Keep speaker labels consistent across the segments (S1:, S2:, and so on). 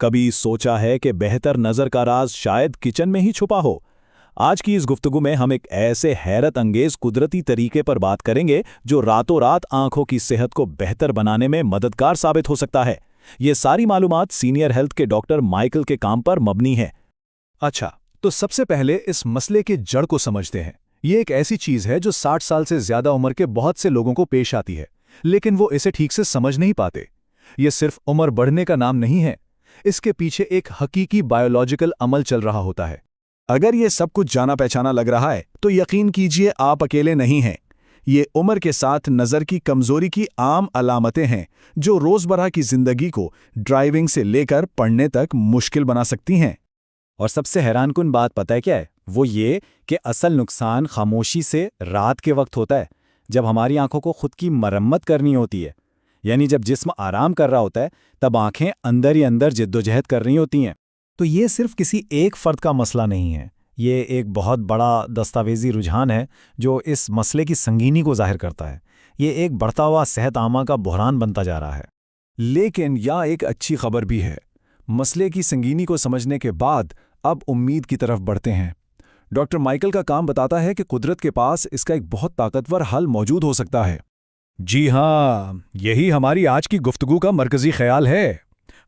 S1: कभी सोचा है कि बेहतर नज़र का राज शायद किचन में ही छुपा हो? आज की इस गुफ्तगू में हम एक ऐसे हैरत अंगेज कुदरती तरीके पर बात करेंगे जो रातों रात आंखों की सेहत को बेहतर बनाने में मददगार साबित हो सकता है। ये सारी मालूमात सीनियर हेल्थ के डॉक्टर माइकल के काम पर मबनी है।
S2: अच्छा, तो सबसे पहले इस मसले की जड़ को समझते हैं। ये एक ऐसी चीज़ है जो 60 साल से ज़्यादा उम्र के बहुत से लोगों को पेश आती है, लेकिन वो इसे ठीक से समझ नहीं पाते। ये सिर्फ उम्र बढ़ने का नाम नहीं है, इसके पीछे एक हकीकी बायोलॉजिकल अमल चल रहा होता है।
S1: अगर ये सब कुछ जाना पहचाना लग रहा है तो यकीन कीजिए आप अकेले नहीं हैं। ये उम्र के साथ नज़र की कमज़ोरी की आम अलामतें हैं जो रोज़मर्रा की ज़िंदगी को ड्राइविंग से लेकर पढ़ने तक मुश्किल बना सकती हैं।
S3: और सबसे हैरानकुन बात पता है क्या है? वो ये कि असल नुकसान खामोशी से रात के वक्त होता है, जब हमारी आंखों को खुद की मरम्मत करनी होती है। यानी जब जिस्म आराम कर रहा होता है, तब आंखें अंदर ही अंदर जिद्दोजहद कर रही होती हैं।
S4: तो ये सिर्फ किसी एक फ़र्द का मसला नहीं है, ये एक बहुत बड़ा दस्तावेजी रुझान है जो इस मसले की संगीनी को जाहिर करता है। ये एक बढ़ता हुआ सेहत आमा का बहरान बनता जा रहा है।
S1: लेकिन यहाँ एक अच्छी खबर भी है। मसले की संगीनी को समझने के बाद अब उम्मीद की तरफ बढ़ते हैं। डॉक्टर माइकल का काम बताता है कि कुदरत के पास इसका एक बहुत ताकतवर हल मौजूद हो सकता है।
S2: जी हाँ, यही हमारी आज की गुफ्तगू का मरकजी ख्याल है।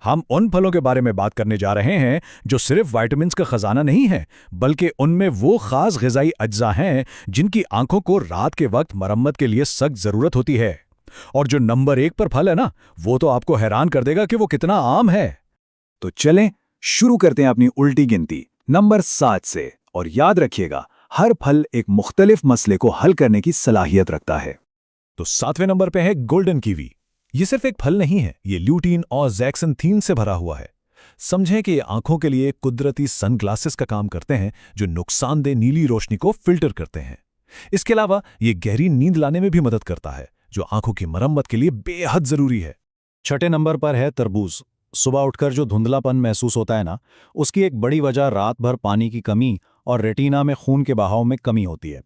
S2: हम उन फलों के बारे में बात करने जा रहे हैं जो सिर्फ विटामिन्स का खजाना नहीं है, बल्कि उनमें वो खास ग़िज़ाई अज्जा हैं जिनकी आंखों को रात के वक्त मरम्मत के लिए सख्त ज़रूरत होती है। और जो नंबर 1 पर फल है ना, वो तो आपको हैरान कर देगा कि वो कितना आम है।
S1: तो चलें शुरू करते हैं अपनी उल्टी गिनती नंबर 7 से। और याद रखिएगा, हर फल एक मुख्तलिफ मसले को हल करने की सलाहियत रखता है।
S2: तो 7वें नंबर पे है गोल्डन कीवी। ये सिर्फ एक फल नहीं है, ये ल्यूटीन और ज़ैक्संथीन से भरा हुआ है। समझें कि ये आंखों के लिए कुदरती सनग्लासेस का काम करते हैं जो नुकसानदेह नीली रोशनी को फिल्टर करते हैं। इसके अलावा ये गहरी नींद लाने में भी मदद करता है, जो आंखों की मरम्मत के लिए बेहद ज़रूरी है।
S4: 6ठे नंबर पर है तरबूज। सुबह उठकर जो धुंधलापन महसूस होता है ना, उसकी एक बड़ी वजह रात भर पानी की कमी और रेटिना में खून के बहाव में कमी होती है।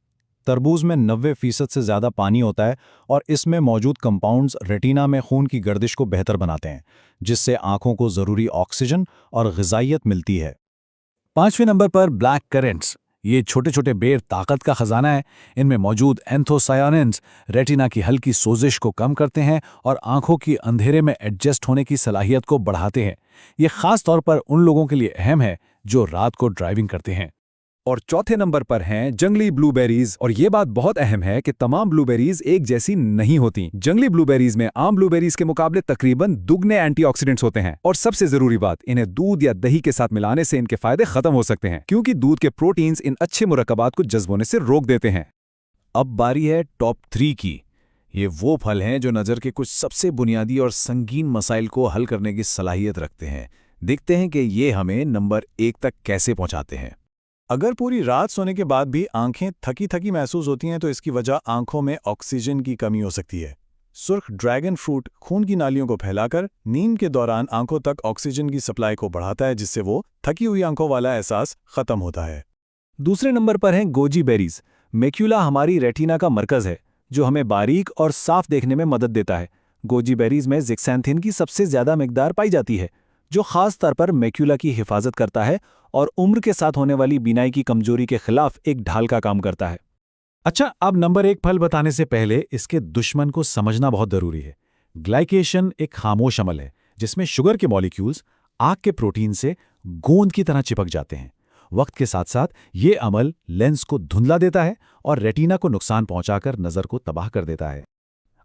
S4: तरबूज में 90% से ज़्यादा पानी होता है और इसमें मौजूद कंपाउंड्स रेटिना में खून की गर्दिश को बेहतर बनाते हैं, जिससे आंखों को ज़रूरी ऑक्सीजन और ग़िज़ाइयत मिलती है।
S1: 5वें नंबर पर ब्लैक करेंट्स। ये छोटे छोटे बेर ताकत का ख़जाना है। इनमें मौजूद एंथोसायानिन्स रेटिना की हल्की सोजिश को कम करते हैं और आंखों की अंधेरे में एडजस्ट होने की सलाहियत को बढ़ाते हैं। ये ख़ास तौर पर उन लोगों के लिए अहम है जो रात को ड्राइविंग करते हैं।
S2: और चौथे नंबर पर हैं जंगली ब्लूबेरीज। और ये बात बहुत अहम है कि तमाम ब्लूबेरीज एक जैसी नहीं होती। जंगली ब्लूबेरीज में आम ब्लूबेरीज के मुकाबले तकरीबन दुगने एंटीऑक्सीडेंट्स होते हैं। और सबसे जरूरी बात, इन्हें दूध या दही के साथ मिलाने से इनके फायदे खत्म हो सकते हैं, क्योंकि दूध के प्रोटीन्स इन अच्छे मुरक्कबात को जज्ब होने से रोक देते हैं।
S1: अब बारी है टॉप 3 की। ये वो फल हैं जो नज़र के कुछ सबसे बुनियादी और संगीन मसाइल को हल करने की सलाहियत रखते हैं। देखते हैं कि ये हमें नंबर 1 तक कैसे पहुंचाते हैं।
S5: अगर पूरी रात सोने के बाद भी आंखें थकी थकी महसूस होती हैं तो इसकी वजह आंखों में ऑक्सीजन की कमी हो सकती है। सुर्ख ड्रैगन फ्रूट खून की नालियों को फैलाकर नींद के दौरान आंखों तक ऑक्सीजन की सप्लाई को बढ़ाता है, जिससे वो थकी हुई आंखों वाला एहसास खत्म होता है।
S4: दूसरे नंबर पर हैं गोजी बेरीज। मैक्यूला हमारी रेटिना का मरकज़ है, जो हमें बारीक और साफ देखने में मदद देता है। गोजी बेरीज में ज़ैक्सैंथिन की सबसे ज़्यादा मिकदार पाई जाती है, जो ख़ास तौर पर मैक्यूला की हिफाजत करता है और उम्र के साथ होने वाली बीनाई की कमजोरी के खिलाफ एक ढाल का काम करता है।
S2: अच्छा, अब नंबर 1 फल बताने से पहले इसके दुश्मन को समझना बहुत ज़रूरी है। ग्लाइकेशन एक खामोश अमल है जिसमें शुगर के मॉलिक्यूल्स आँख के प्रोटीन से गोंद की तरह चिपक जाते हैं। वक्त के साथ साथ ये अमल लेंस को धुंधला देता है और रेटिना को नुकसान पहुंचाकर नज़र को तबाह कर देता है।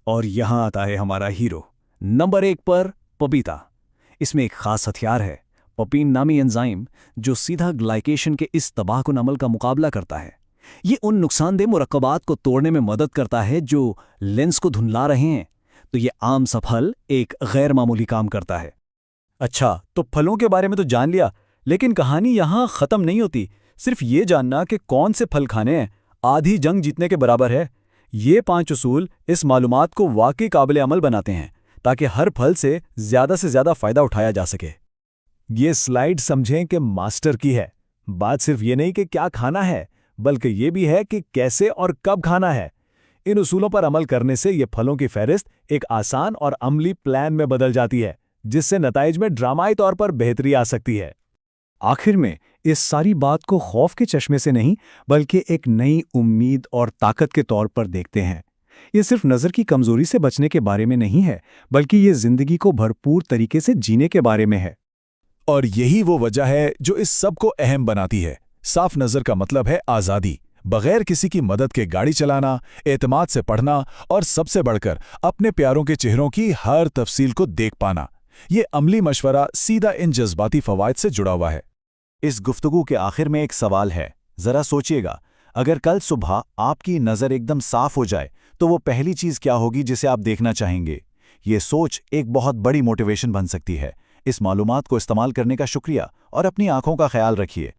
S1: और यहाँ आता है हमारा हीरो। नंबर 1 पर पपीता। इसमें एक खास हथियार है, पपीन नामी एंजाइम, जो सीधा ग्लाइकेशन के इस तबाहकुन अमल का मुकाबला करता है। ये उन नुकसानदेह मुरक्कबात को तोड़ने में मदद करता है जो लेंस को धुंधला रहे हैं। तो ये आम सा फल एक गैर मामूली काम करता है।
S4: अच्छा, तो फलों के बारे में तो जान लिया, लेकिन कहानी यहाँ ख़त्म नहीं होती। सिर्फ ये जानना कि कौन से फल खाने हैं आधी जंग जीतने के बराबर है। ये 5 उसूल इस मालूमात को वाकई काबिल अमल बनाते हैं, ताकि हर फल से ज़्यादा फ़ायदा उठाया जा सके।
S1: ये स्लाइड समझें कि मास्टर की है। बात सिर्फ ये नहीं कि क्या खाना है, बल्कि ये भी है कि कैसे और कब खाना है। इन उसूलों पर अमल करने से ये फलों की फहरिस्त एक आसान और अमली प्लान में बदल जाती है, जिससे नताइज में ड्रामाई तौर पर बेहतरी आ सकती है।
S2: आखिर में इस सारी बात को खौफ के चश्मे से नहीं बल्कि एक नई उम्मीद और ताकत के तौर पर देखते हैं। ये सिर्फ नज़र की कमजोरी से बचने के बारे में नहीं है, बल्कि ये जिंदगी को भरपूर तरीके से जीने के बारे में है।
S5: और यही वो वजह है जो इस सब को अहम बनाती है। साफ नज़र का मतलब है आज़ादी, बगैर किसी की मदद के गाड़ी चलाना, एतमाद से पढ़ना और सबसे बढ़कर अपने प्यारों के चेहरों की हर तफसील को देख पाना। ये अमली मशवरा सीधा इन जज्बाती फवायद से जुड़ा हुआ है।
S3: इस गुफ्तगू के आखिर में एक सवाल है, जरा सोचिएगा, अगर कल सुबह आपकी नज़र एकदम साफ हो जाए तो वो पहली चीज़ क्या होगी जिसे आप देखना चाहेंगे? ये सोच एक बहुत बड़ी मोटिवेशन बन सकती है। इस मालूमात को इस्तेमाल करने का शुक्रिया और अपनी आंखों का ख्याल रखिए।